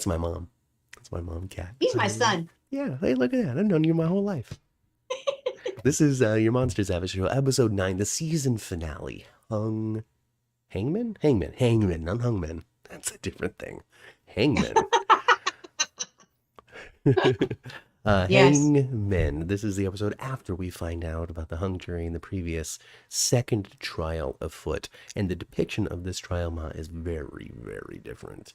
my mom. That's my mom cat. He's my son. Yeah, hey, look at that. I've known you my whole life. This is your Monsters Have Show, episode 9, the season finale. Hangman, not Hungman. That's a different thing. Hangman. Yes. Hangman. This is the episode after we find out about the hung jury in the previous second trial afoot. And the depiction of this trial, Ma, is very, very different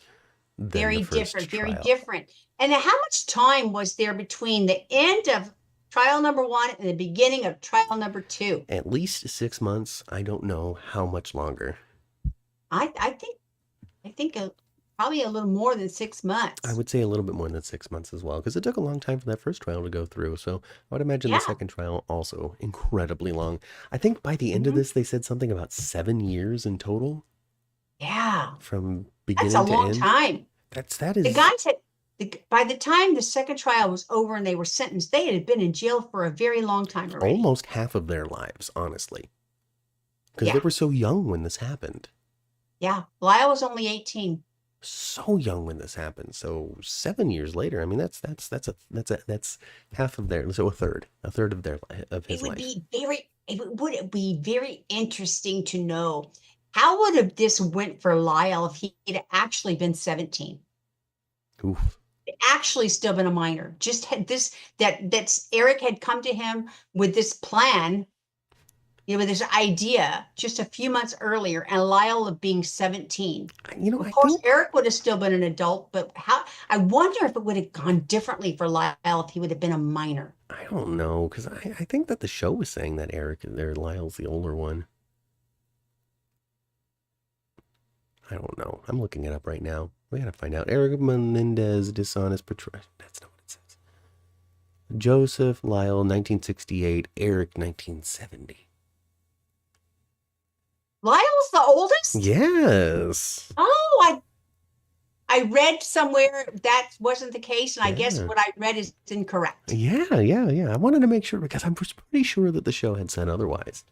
than Very the first different, very trial. different. And how much time was there between the end of trial number 1 and the beginning of trial number 2? At least 6 months. I don't know how much longer. I think probably a little more than 6 months. I would say a little bit more than 6 months as well, because it took a long time for that first trial to go through. So I would imagine the second trial also incredibly long. I think by the end of this, they said something about 7 years in total. Yeah. From beginning to end. That's a long time. That is. The guys had, by the time the second trial was over and they were sentenced, they had been in jail for a very long time already. Almost half of their lives, honestly. Because they were so young when this happened. Yeah. Lyle was only 18. So young when this happened. So 7 years later, I mean, that's half of their, so a third of his life. It would be very interesting to know how would have this went for Lyle if he'd actually been 17. Oof. Actually still been a minor. Just had this that's Erik had come to him with this plan, with this idea just a few months earlier, and Lyle of being 17. Of course, Erik would have still been an adult, but I wonder if it would have gone differently for Lyle if he would have been a minor. I don't know, because I think that the show was saying that Lyle's the older one. I don't know. I'm looking it up right now. We gotta find out. Erik Menendez, dishonest portrayal. That's not what it says. Joseph Lyle, 1968. Erik, 1970. Lyle's the oldest? Yes. Oh, I read somewhere that wasn't the case, and I guess what I read is incorrect. Yeah. I wanted to make sure, because I'm pretty sure that the show had said otherwise.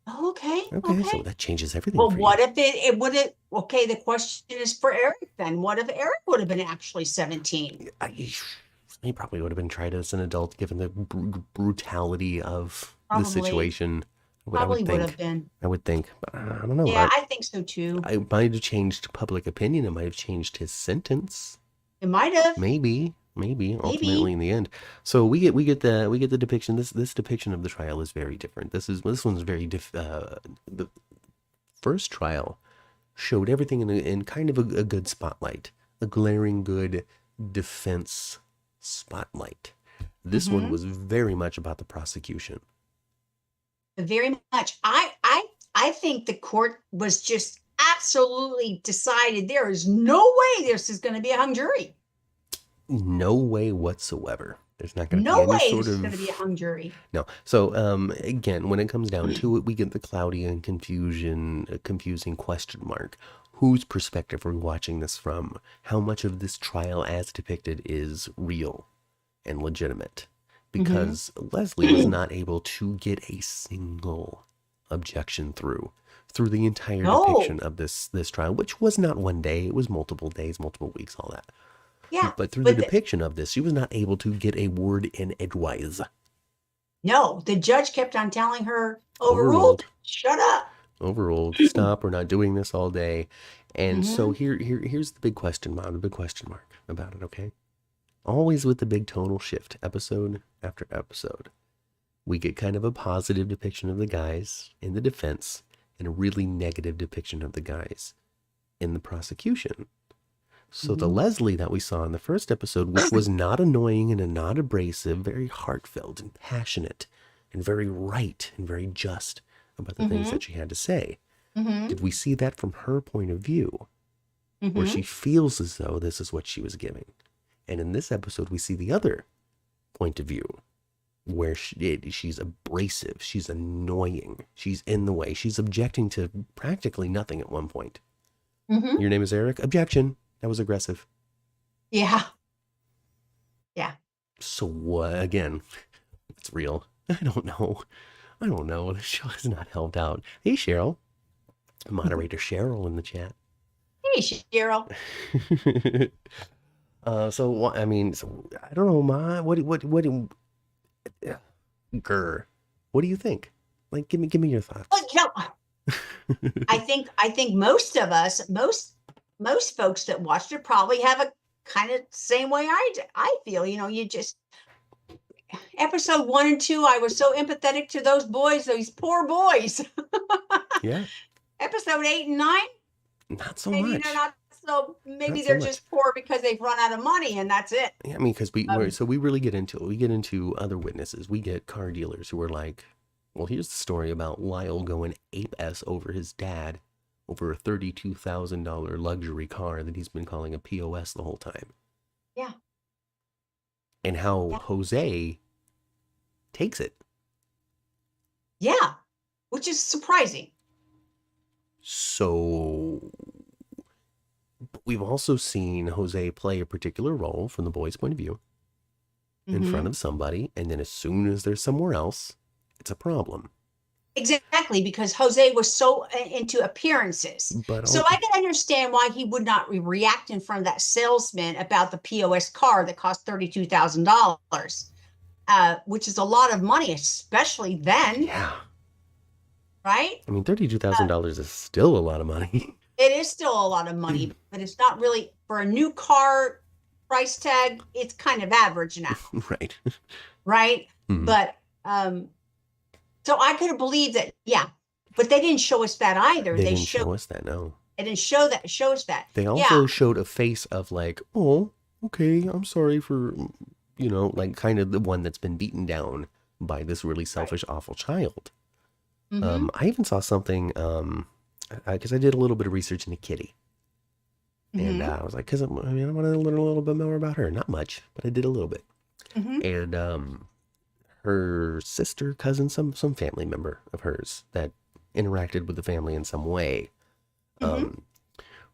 Okay. So that changes everything. Well, what if it would have? Okay, the question is for Erik then. What if Erik would have been actually 17? He probably would have been tried as an adult, given the brutality of the situation. Probably would have been. I would think. But I don't know. Yeah, I think so too. It might have changed public opinion. It might have changed his sentence. It might have. Maybe. Ultimately in the end. So we get the depiction. This depiction of the trial is very different. This one's very the first trial showed everything in kind of a good spotlight, a glaring good defense spotlight. This one was very much about the prosecution. Very much. I think the court was just absolutely decided there is no way this is going to be a hung jury. No way whatsoever. There's not going to be any sort of... going to be a hung jury. No. So, again, when it comes down to it, we get the cloudy and confusing question mark. Whose perspective are we watching this from? How much of this trial as depicted is real and legitimate? Because Leslie was not able to get a single objection through the entire depiction of this trial, which was not one day. It was multiple days, multiple weeks, all that. Yeah. But through the depiction of this, she was not able to get a word in edgewise. No, the judge kept on telling her, overruled. Shut up. Overruled. Stop. We're not doing this all day. And so here's the big question, Mom, the big question mark about it, okay? Always with the big tonal shift, episode after episode. We get kind of a positive depiction of the guys in the defense and a really negative depiction of the guys in the prosecution. So the Leslie that we saw in the first episode, which was not annoying and not abrasive, very heartfelt and passionate and very right and very just about the things that she had to say. Did we see that from her point of view, where she feels as though this is what she was giving? And in this episode, we see the other point of view, where she's abrasive, she's annoying, she's in the way, she's objecting to practically nothing at one point. Your name is Erik? Objection. That was aggressive. Yeah. So again, it's real. I don't know. The show has not helped out. Hey, Cheryl. Moderator Cheryl in the chat. Hey, Cheryl. I mean, so I don't know, Ma. Grr. What do you think? Like, give me your Well, thoughts. I think most of us, most folks that watched it probably have a kind of same way I feel. You just episode 1 and 2, I was so empathetic to those boys, those poor boys. Yeah, Episode 8 and 9, not so maybe they're much. not so. Maybe Not so they're much. just poor because they've run out of money, and that's it. Yeah, I mean, because Um, we really get into it. We get into other witnesses. We get car dealers who are like, well, here's the story about Lyle going ape s over his dad over a $32,000 luxury car that he's been calling a POS the whole time, yeah, and how yeah, Jose takes it. yeah, which is surprising. So we've also seen Jose play a particular role from the boy's point of view in front Hmm. of somebody, and then as soon as they're somewhere else, it's a problem. Exactly, because Jose was so into appearances. But So I can understand why he would not react in front of that salesman about the POS car that cost $32,000, which is a lot of money, especially then, yeah, right? I mean, $32,000 is still a lot of money. It is still a lot of money, but it's not really for a new car price tag. It's kind of average now, Right. right? Mhm. But so I could have believed that, yeah. But they didn't show us that either. They didn't show us that, no. They didn't show us that. They Yeah, also showed a face of like, oh, okay, I'm sorry for, like kind of the one that's been beaten down by this really right. selfish, awful child. Mm-hmm. I even saw something, because I did a little bit of research into Kitty. And Mm-hmm. I was like, because I mean, I want to learn a little bit more about her. Not much, but I did a little bit. Mm-hmm. And her sister, cousin, some family member of hers that interacted with the family in some way, Mm-hmm. um,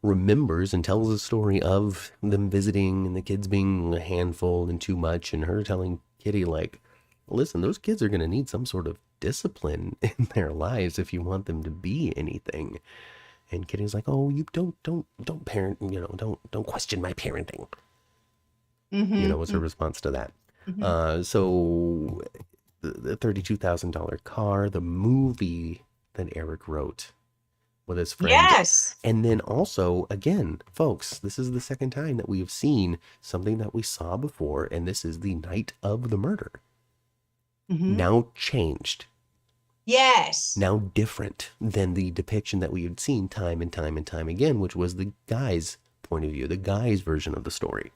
remembers and tells a story of them visiting and the kids being a handful and too much, and her telling Kitty like, listen, those kids are going to need some sort of discipline in their lives if you want them to be anything. And Kitty's like, oh, you don't parent, don't question my parenting, was Mm-hmm. her response to that. Mm-hmm. So the $32,000 car, the movie that Erik wrote with his friend. Yes. And then also, again, folks, this is the second time that we have seen something that we saw before, and this is the night of the murder. Mm-hmm. Now changed, Yes. now different than the depiction that we had seen time and time and time again, which was the guy's point of view, the guy's version of the story.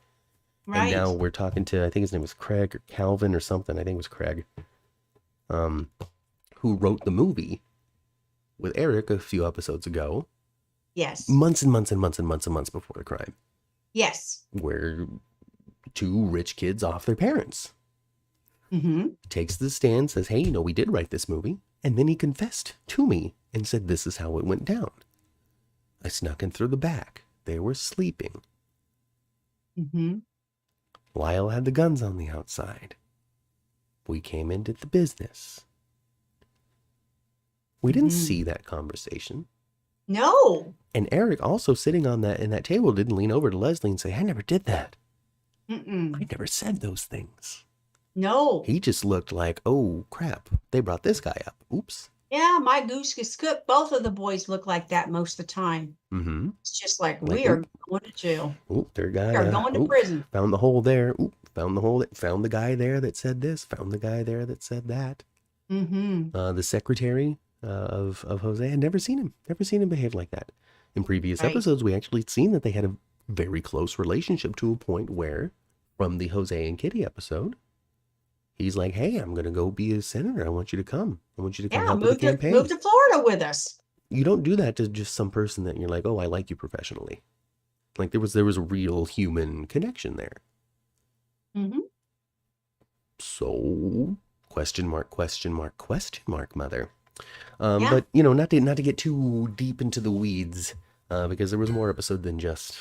And Right. now we're talking to, I think his name was Craig or Calvin or something. I think it was Craig, who wrote the movie with Erik a few episodes ago, Yes. months and months and months and months and months before the crime, Yes. where two rich kids off their parents. Mm-hmm. Takes the stand, says, hey, we did write this movie. And then he confessed to me and said, this is how it went down. I snuck in through the back. They were sleeping. Mm-hmm. Lyle had the guns on the outside. We came in, did the business. We didn't see that conversation. No. And Erik also sitting on that table didn't lean over to Leslie and say, I never did that. Mm-mm. I never said those things. No. He just looked like, oh, crap. They brought this guy up. Oops. Yeah, my goose is cooked. Both of the boys look like that most of the time. Mm-hmm. It's just like, Like, we are going to jail. Oop, their guy. We are going to prison. Found the hole there. Oop, found the hole. Found the guy there that said this. Found the guy there that said that. Mm-hmm. The secretary of Jose had never seen him. Never seen him behave like that. In previous Right. episodes, we actually seen that they had a very close relationship to a point where, from the Jose and Kitty episode, he's like, hey, I'm going to go be a senator. I want you to come. I want you to come Yeah, help with the campaign. move to Florida with us. You don't do that to just some person that you're like, oh, I like you professionally. Like there was a real human connection there. Mm-hmm. So, question mark, mother. Yeah. But not to get too deep into the weeds, because there was more episode than just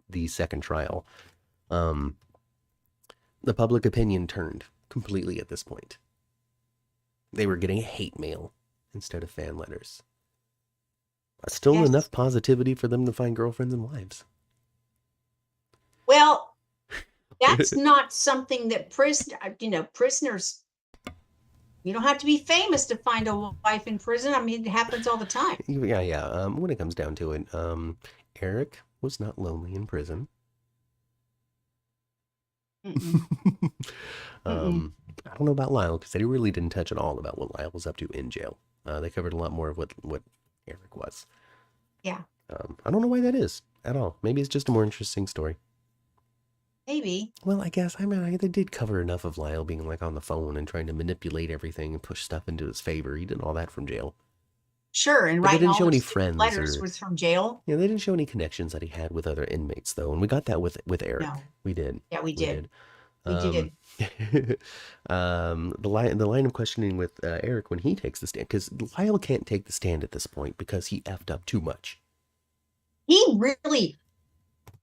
the second trial. The public opinion turned completely at this point. They were getting hate mail instead of fan letters. Still Yes. enough positivity for them to find girlfriends and wives. That's not something that prisoners, you don't have to be famous to find a wife in prison. I mean, it happens all the time. Yeah. When it comes down to it, Erik was not lonely in prison. Mm-mm, mm-mm. I don't know about Lyle because they really didn't touch at all about what Lyle was up to in jail. They covered a lot more of what Erik was. Yeah, I don't know why that is at all. Maybe it's just a more interesting story. maybe. Well, I guess, I mean, they did cover enough of Lyle being like on the phone and trying to manipulate everything and push stuff into his favor. He did all that from jail. Sure, and But they writing didn't all show any those friends letters or, was from jail. they didn't show any connections that he had with other inmates though. And we got that with Erik. No. We did. Yeah, we did. We Um, did. the line of questioning with Erik when he takes the stand, because Lyle can't take the stand at this point because he effed up too much. He really,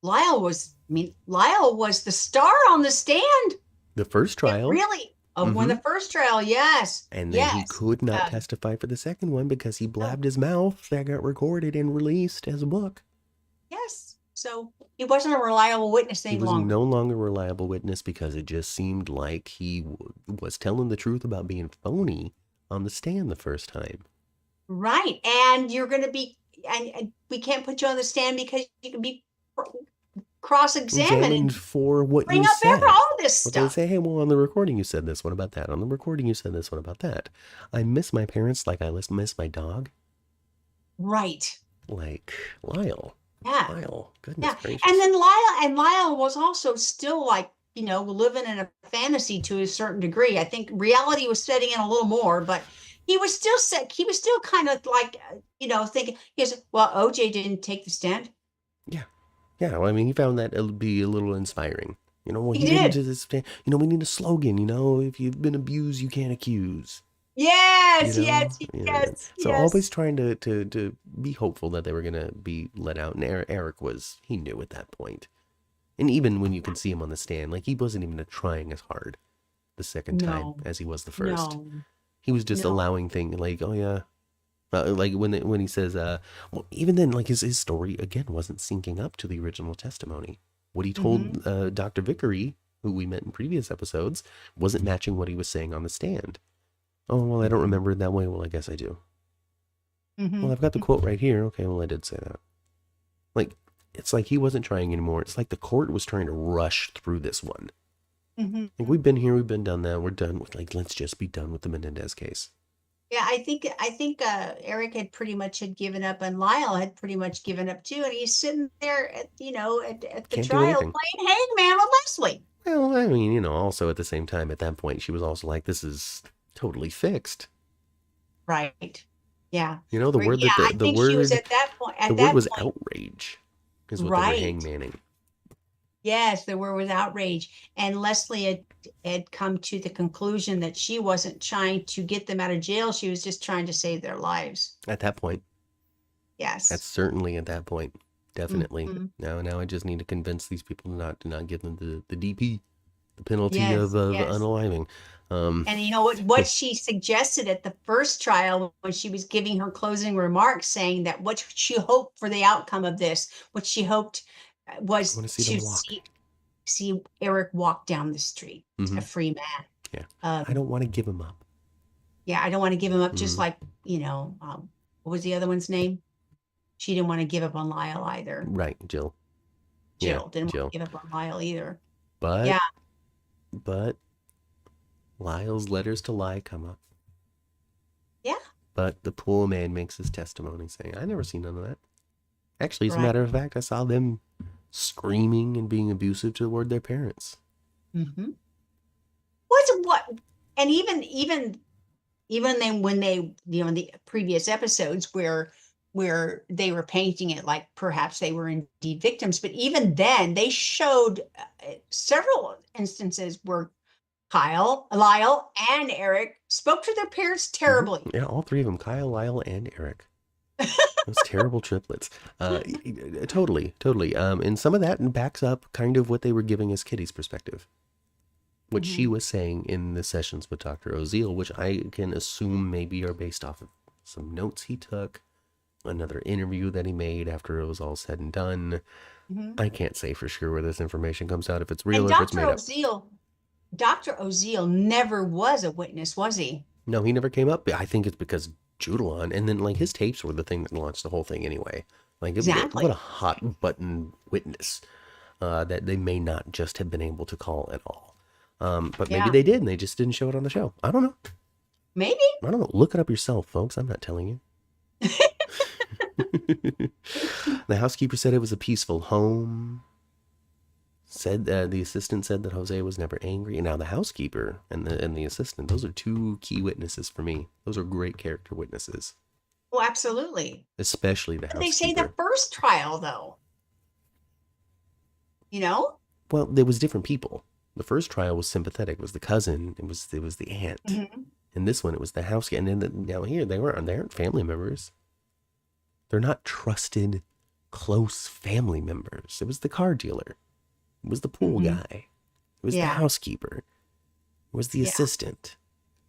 Lyle was the star on the stand. The first trial. Really, when the first trial, yes. And then he could not testify for the second one because he blabbed his mouth. That got recorded and released as a book. Yes. So he wasn't a reliable witness any longer. He was no longer a reliable witness because it just seemed like he was telling the truth about being phony on the stand the first time. Right. And you're going to be, and we can't put you on the stand because you can be cross-examined for what bring you up said. all this stuff. They say, hey, well, on the recording you said this, what about that? On the recording you said this, what about that? I miss my parents like I miss my dog. Right. Like Lyle. Yeah. Lyle. Goodness gracious. And then Lyle was also still like, living in a fantasy to a certain degree. I think reality was setting in a little more, but he was still kind of like, thinking, well, OJ didn't take the stand. Yeah. Yeah. Well, I mean, he found that it'll be a little inspiring. Well, he did. We need a slogan, if you've been abused, you can't accuse. Yes, yes. So always trying to be hopeful that they were going to be let out. And Erik he knew at that point. And even when you can see him on the stand, like he wasn't even trying as hard the second time as he was the first. No. He was just allowing things like, oh yeah. Like when he says, well, even then, like his story again wasn't syncing up to the original testimony. What he told Dr. Vickery, who we met in previous episodes, wasn't matching what he was saying on the stand. Oh, well, I don't remember it that way. Well, I guess I do. Well, I've got the quote right here. Okay, well, I did say that. Like, it's like he wasn't trying anymore. It's like the court was trying to rush through this one. Like, we've been here, we've been done that. We're done with, let's just be done with the Menendez case. Yeah, I think Erik had pretty much given up, and Lyle had pretty much given up too, and he's sitting there at the trial playing hangman with Leslie. Well, I mean, also at the same time, at that point, she was also like, this is totally fixed. Right. Yeah. The word that the word she was at that point. The word was outrage, is what they were hangmanning. Yes, the word was outrage, and Leslie had come to the conclusion that she wasn't trying to get them out of jail; she was just trying to save their lives. At that point. Yes. That's certainly at that point. Definitely. Now I just need to convince these people to not give them the DP, the penalty of unaliving. And what she suggested at the first trial when she was giving her closing remarks, saying that what she hoped for the outcome of this, what she hoped was to see Erik walk down the street, a free man. Yeah. I don't want to give him up. Yeah, I don't want to give him up. Just like, what was the other one's name? She didn't want to give up on Lyle either. Right, Jill. Jill didn't want to give up on Lyle either. But Lyle's letters to lie come up. Yeah. But the poor man makes his testimony saying, I never seen none of that. Actually, as a matter of fact, I saw them screaming and being abusive toward their parents. And even then, when they, in the previous episodes where they were painting it like perhaps they were indeed victims, but even then they showed several instances where Lyle, and Erik spoke to their parents terribly. Yeah, all three of them, Kyle, Lyle, and Erik. Those terrible triplets. Totally. And some of that backs up kind of what they were giving as Kitty's perspective. What she was saying in the sessions with Dr. Oziel, which I can assume maybe are based off of some notes he took, another interview that he made after it was all said and done. Hmm. I can't say for sure where this information comes out, if it's And real or if it's made up. Dr. Oziel never was a witness, was he? No, he never came up. I think it's because Judalon, and then like his tapes were the thing that launched the whole thing anyway. Like, what a Exactly. hot button witness that they may not just have been able to call at all. But maybe Yeah, they did, and they just didn't show it on the show. I don't know. maybe. I don't know. Look it up yourself, folks. I'm not telling you. The housekeeper said it was a peaceful home. Said the assistant said that Jose was never angry. And now the housekeeper and the assistant, those are two key witnesses for me. Those are great character witnesses, Well, absolutely. especially the But they say the housekeeper. first trial, though, you know? Well, there was different people. The first trial was sympathetic. It was the cousin. It was the aunt. Hmm. And this one, it was the housekeeper. And then now here they aren't family members. They're not trusted, close family members. It was the car dealer. It was the pool Hmm. guy. It was the Yeah. housekeeper. It was the Yeah. assistant.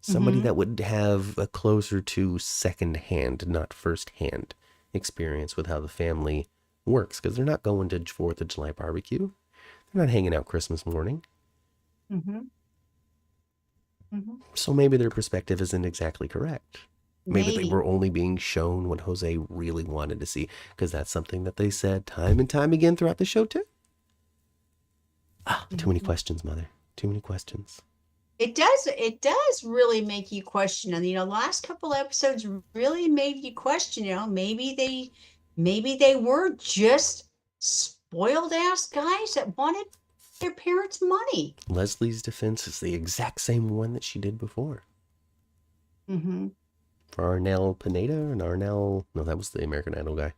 Somebody Hmm. that would have a closer to second-hand, not first-hand experience with how the family works. Because they're not going to 4th of July barbecue. They're not hanging out Christmas morning. Hmm. Hmm. So maybe their perspective isn't exactly correct. Maybe they Maybe. were only being shown what Jose really wanted to see. Because that's something that they said time and time again throughout the show, too. Too many Mhm. questions, Mother. Too many questions. It does really make you question. And the last couple episodes really made you question, maybe they were just spoiled ass guys that wanted their parents' money. Leslie's defense is the exact same one that she did before. Mm-hmm. For Arnel Pineda and Arnel... No, that was the American Idol guy.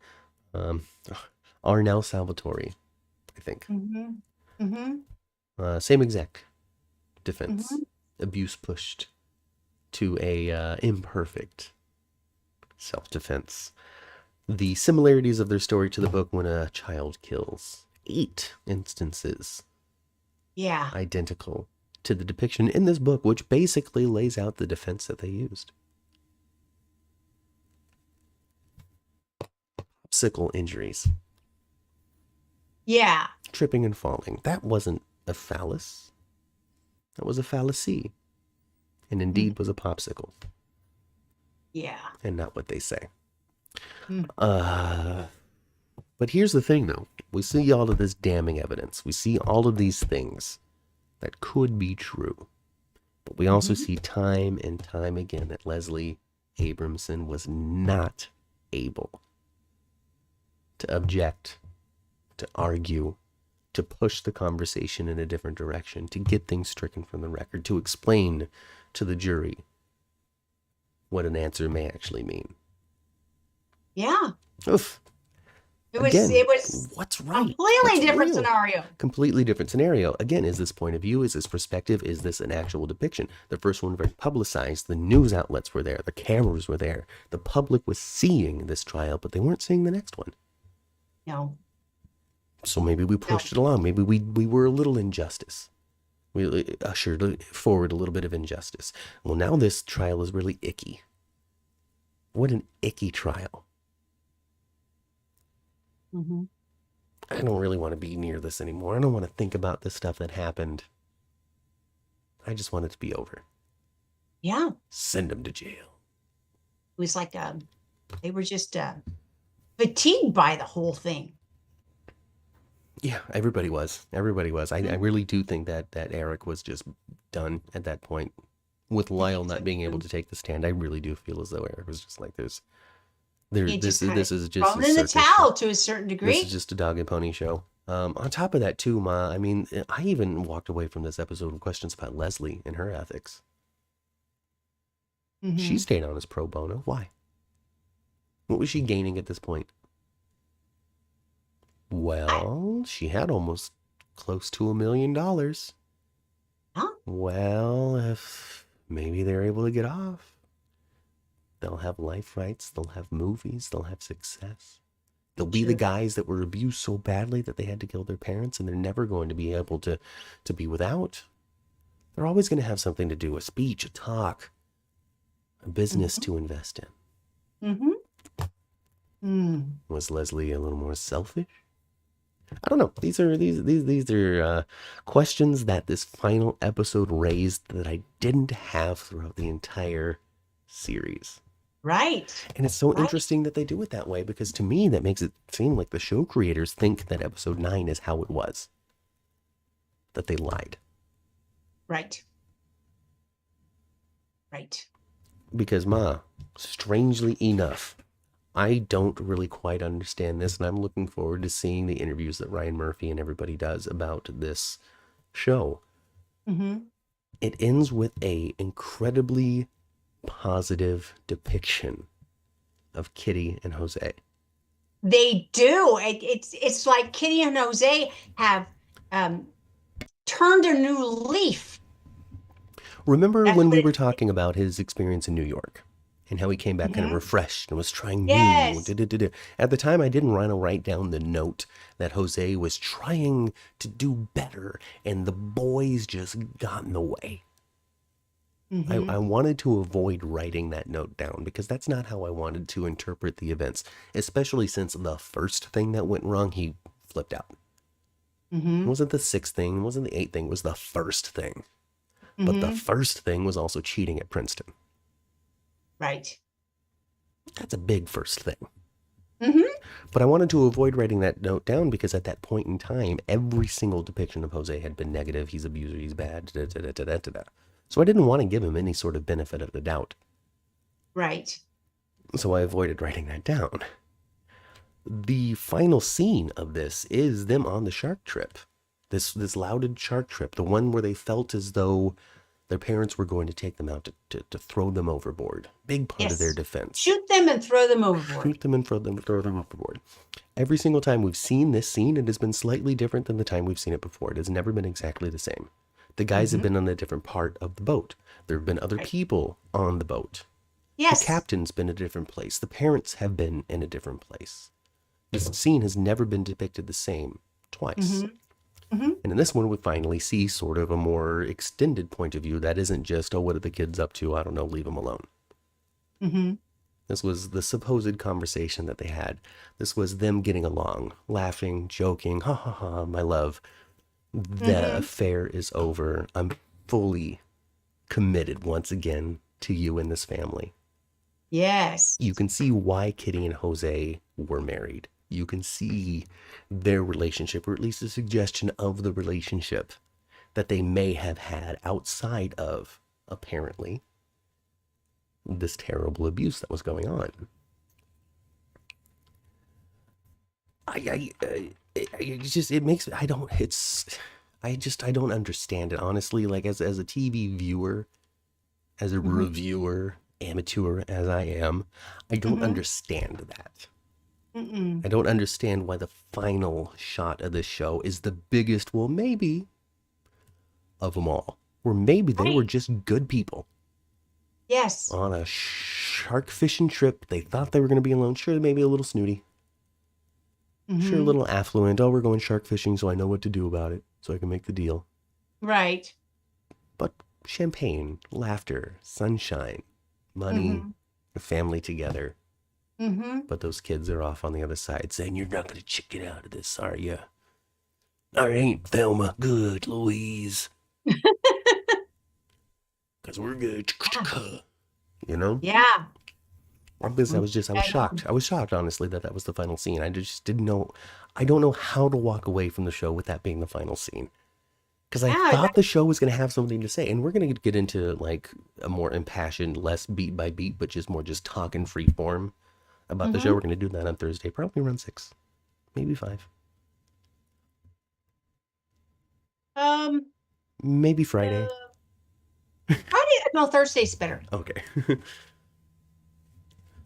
Arnel Salvatore, I think. Mm-hmm. Mm-hmm. Same exact defense. Mm-hmm. Abuse pushed to a imperfect self-defense. The similarities of their story to the book When a Child Kills. 8 instances Yeah. identical to the depiction in this book, which basically lays out the defense that they used. Popsicle injuries. Yeah. Tripping and falling. That wasn't a phallus. That was a fallacy. And indeed was a popsicle. Yeah. And not what they say. Mm. But here's the thing, though. We see all of this damning evidence. We see all of these things that could be true. But we also see time and time again that Leslie Abramson was not able to object, to argue, to push the conversation in a different direction, to get things stricken from the record, to explain to the jury what an answer may actually mean. Yeah. Oof. It was Again, it was what's right? completely What's different real? scenario. Completely different scenario. Again, is this point of view? Is this perspective? Is this an actual depiction? The first one very publicized. The news outlets were there. The cameras were there. The public was seeing this trial, but they weren't seeing the next one. No. So maybe we pushed it along. Maybe we were a little injustice. We ushered forward a little bit of injustice. Well, now this trial is really icky. What an icky trial. Mm-hmm. I don't really want to be near this anymore. I don't want to think about the stuff that happened. I just want it to be over. Yeah. Send them to jail. It was like they were just fatigued by the whole thing. Yeah, everybody was. Everybody was. I really do think that Erik was just done at that point. With Lyle not being able to take the stand, I really do feel as though Erik was just like, this is just thrown a in the circus towel show. to a certain degree. This is just a dog and pony show. On top of that, too, Ma, I mean, I even walked away from this episode with questions about Leslie and her ethics. Mhm. She stayed on as pro bono. Why? What was she gaining at this point? Well, she had almost close to $1 million. Huh? Well, if maybe they're able to get off, they'll have life rights, they'll have movies, they'll have success. They'll be the guys that were abused so badly that they had to kill their parents, and they're never going to be able to be without. They're always going to have something to do, a speech, a talk, a business to invest in. Mm-hmm. Mm. Was Leslie a little more selfish? I don't know. These are questions that this final episode raised that I didn't have throughout the entire series. Right. And it's so Right. interesting that they do it that way, because to me that makes it seem like the show creators think that episode 9 is how it was. That they lied. Right. Right. Because strangely enough, I don't really quite understand this, and I'm looking forward to seeing the interviews that Ryan Murphy and everybody does about this show. Mm-hmm. It ends with a incredibly positive depiction of Kitty and Jose. They do. It's like Kitty and Jose have turned a new leaf. Remember That's when what we it were talking about his experience in New York and how he came back kind of Mhm. refreshed and was trying new? Yes. At the time, I didn't want to write down the note that Jose was trying to do better and the boys just got in the way. Mm-hmm. I wanted to avoid writing that note down because that's not how I wanted to interpret the events, especially since the first thing that went wrong, he flipped out. Mm-hmm. It wasn't the sixth thing, it wasn't the eighth thing, it was the first thing. But the Mm-hmm. first thing was also cheating at Princeton. Right. That's a big first thing. Mm-hmm. But I wanted to avoid writing that note down because at that point in time, every single depiction of Jose had been negative. He's abuser, he's bad, So I didn't want to give him any sort of benefit of the doubt. Right. So I avoided writing that down. The final scene of this is them on the shark trip. This lauded shark trip, the one where they felt as though their parents were going to take them out to throw them overboard. Big part of their Yes. defense. Shoot them and throw them overboard. Shoot them and throw them overboard. Every single time we've seen this scene, it has been slightly different than the time we've seen it before. It has never been exactly the same. The guys have been on a different part of the boat. There have been other people on the boat. Yes. The captain's been in a different place. The parents have been in a different place. This scene has never been depicted the same twice. And in this one, we finally see sort of a more extended point of view that isn't just, oh, what are the kids up to? I don't know, leave them alone. Mm-hmm. This was the supposed conversation that they had. This was them getting along, laughing, joking, ha ha ha, my love. The affair is over. I'm fully committed once again to you and this family. Yes. You can see why Kitty and Jose were married. You can see their relationship, or at least a suggestion of the relationship that they may have had outside of, apparently, this terrible abuse that was going on. I don't understand it, honestly. Like, as a TV viewer, as a reviewer, amateur as I am, I don't understand that. Mm-mm. I don't understand why the final shot of this show is the biggest, well, maybe, of them all. Or maybe they were just good people Yes. on a shark fishing trip. They thought they were going to be alone. Sure, maybe a little snooty. Sure, a little affluent. Oh, we're going shark fishing, so I know what to do about it, so I can make the deal. Right. But champagne, laughter, sunshine, money, a family together. But those kids are off on the other side saying, you're not going to chicken out of this, are you? All right, Thelma. Good, Louise. Because we're good. You know? Yeah. I was shocked. I was shocked, honestly, that was the final scene. I just didn't know. I don't know how to walk away from the show with that being the final scene. Because I thought the show was going to have something to say. And we're going to get into, like, a more impassioned, less beat by beat, but just more just talk in free form about the show. We're going to do that on Thursday, probably around 6, maybe 5. Maybe Friday. No, Thursday's better. Okay.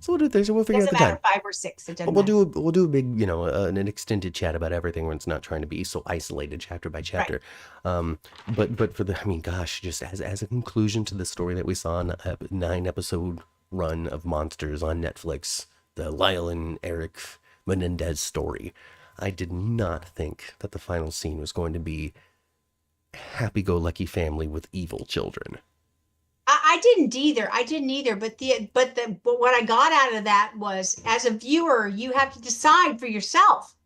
So we'll do Thursday. We'll figure out Doesn't the matter, time. 5 or 6. It doesn't We'll matter. do a big, an extended chat about everything when it's not trying to be so isolated chapter by chapter. Right. But for the, I mean, gosh, just as a conclusion to the story that we saw in a 9-episode run of Monsters on Netflix, the Lyle and Erik Menendez story, I did not think that the final scene was going to be happy-go-lucky family with evil children. I didn't either. But what I got out of that was, as a viewer, you have to decide for yourself.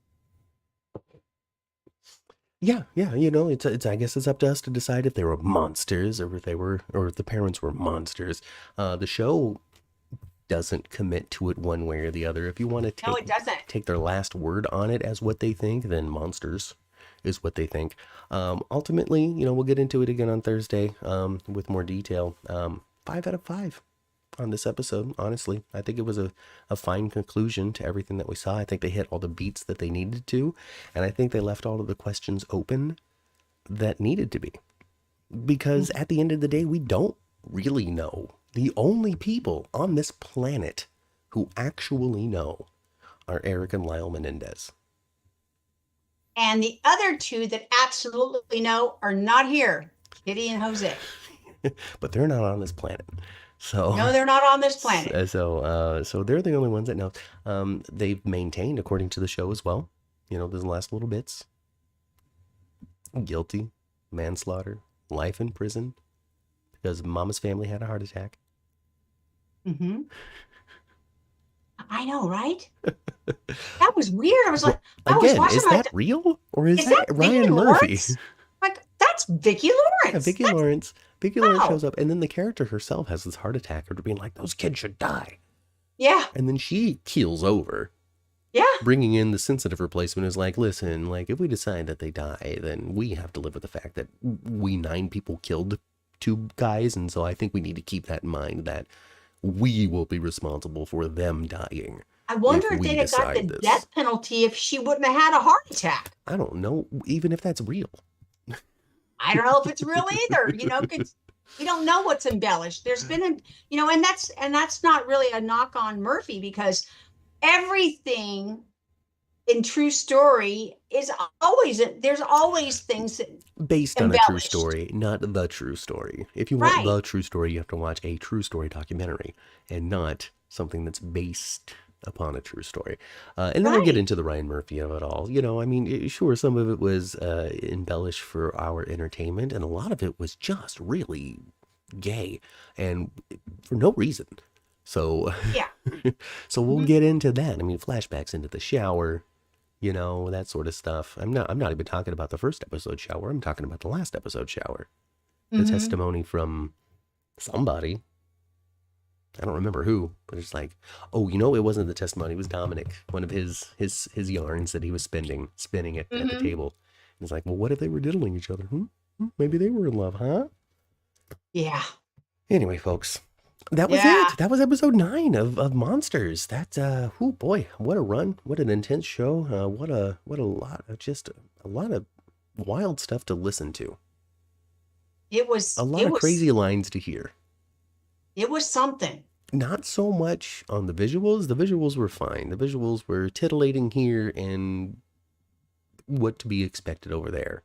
Yeah, it's I guess it's up to us to decide if they were monsters or if the parents were monsters. The show doesn't commit to it one way or the other. If you want to No, it doesn't. take their last word on it as what they think, then monsters is what they think. Ultimately, we'll get into it again on Thursday with more detail. 5 out of 5 on this episode. Honestly, I think it was a fine conclusion to everything that we saw. I think they hit all the beats that they needed to, and I think they left all of the questions open that needed to be. Because at the end of the day, we don't really know. The only people on this planet who actually know are Erik and Lyle Menendez. And the other two that absolutely know are not here, Kitty and Jose. But they're not on this planet. So no, they're not on this planet. So they're the only ones that know. They've maintained, according to the show as well, those last little bits. Guilty, manslaughter, life in prison, because Mama's family had a heart attack. Mm-hmm. I know, right? That was weird. I was like, is that real? Or is that Ryan Murphy? Like, that's Vicki Lawrence. Yeah, Vicki Lawrence. Vicki Lawrence shows up, and then the character herself has this heart attack after being like, those kids should die. Yeah. And then she keels over. Yeah. Bringing in the sensitive replacement is like, listen, like, if we decide that they die, then we have to live with the fact that we 9 people killed 2 guys, and so I think we need to keep that in mind, that we will be responsible for them dying. I wonder if they'd have got the death penalty if she wouldn't have had a heart attack. I don't know, even if that's real. I don't know if it's real either, because we don't know what's embellished. There's been and that's not really a knock on Murphy, because everything in true story is there's always things that based on a true story, not the true story. If you want the true story, you have to watch a true story documentary and not something that's based upon a true story. And then we'll get into the Ryan Murphy of it all. I mean, sure, some of it was embellished for our entertainment, and a lot of it was just really gay and for no reason. So yeah. So we'll get into that. I mean, flashbacks into the shower, that sort of stuff. I'm not even talking about the first episode shower. I'm talking about the last episode shower. The testimony from somebody. I don't remember who, but it's like, oh, it wasn't the testimony. It was Dominic, one of his yarns that he was spinning at the table. And it's like, well, what if they were diddling each other? Maybe they were in love, huh? Yeah. Anyway, folks, that was it. That was episode 9 of Monsters. That, oh boy, what a run! What an intense show! What a lot of wild stuff to listen to. It was a lot of crazy lines to hear. It was something. Not so much on the visuals. The visuals were fine. The visuals were titillating here and what to be expected over there.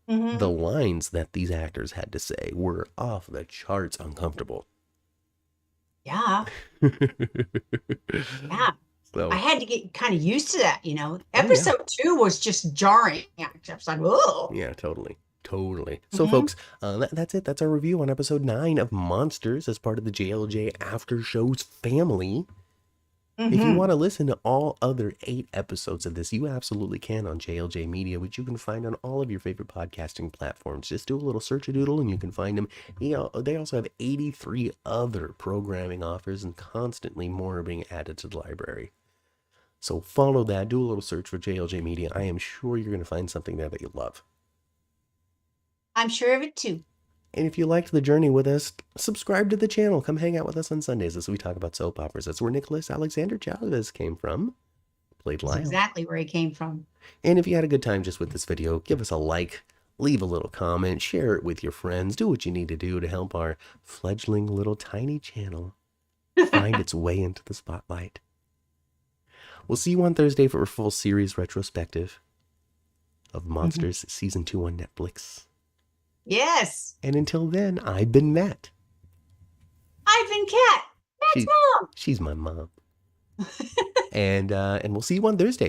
The lines that these actors had to say were off the charts uncomfortable. Yeah. Yeah. So I had to get kind of used to that, Episode 2 was just jarring. I was like, whoa. Yeah, totally. So, folks, that's it. That's our review on episode 9 of Monsters as part of the JLJ After Shows family. If you want to listen to all other 8 episodes of this, you absolutely can on JLJ Media, which you can find on all of your favorite podcasting platforms. Just do a little search-a-doodle and you can find them. They also have 83 other programming offers, and constantly more are being added to the library. So follow that. Do a little search for JLJ Media. I am sure you're going to find something there that you love. I'm sure of it too. And if you liked the journey with us, subscribe to the channel. Come hang out with us on Sundays as we talk about soap operas. That's where Nicholas Alexander Chavez came from. Played Lyle. That's exactly where he came from. And if you had a good time just with this video, give us a like, leave a little comment, share it with your friends. Do what you need to do to help our fledgling little tiny channel find its way into the spotlight. We'll see you on Thursday for a full series retrospective of Monsters Season 2 on Netflix. Yes. And until then, I've been Matt. I've been Kat. Matt's mom. She's my mom. And we'll see you on Thursday.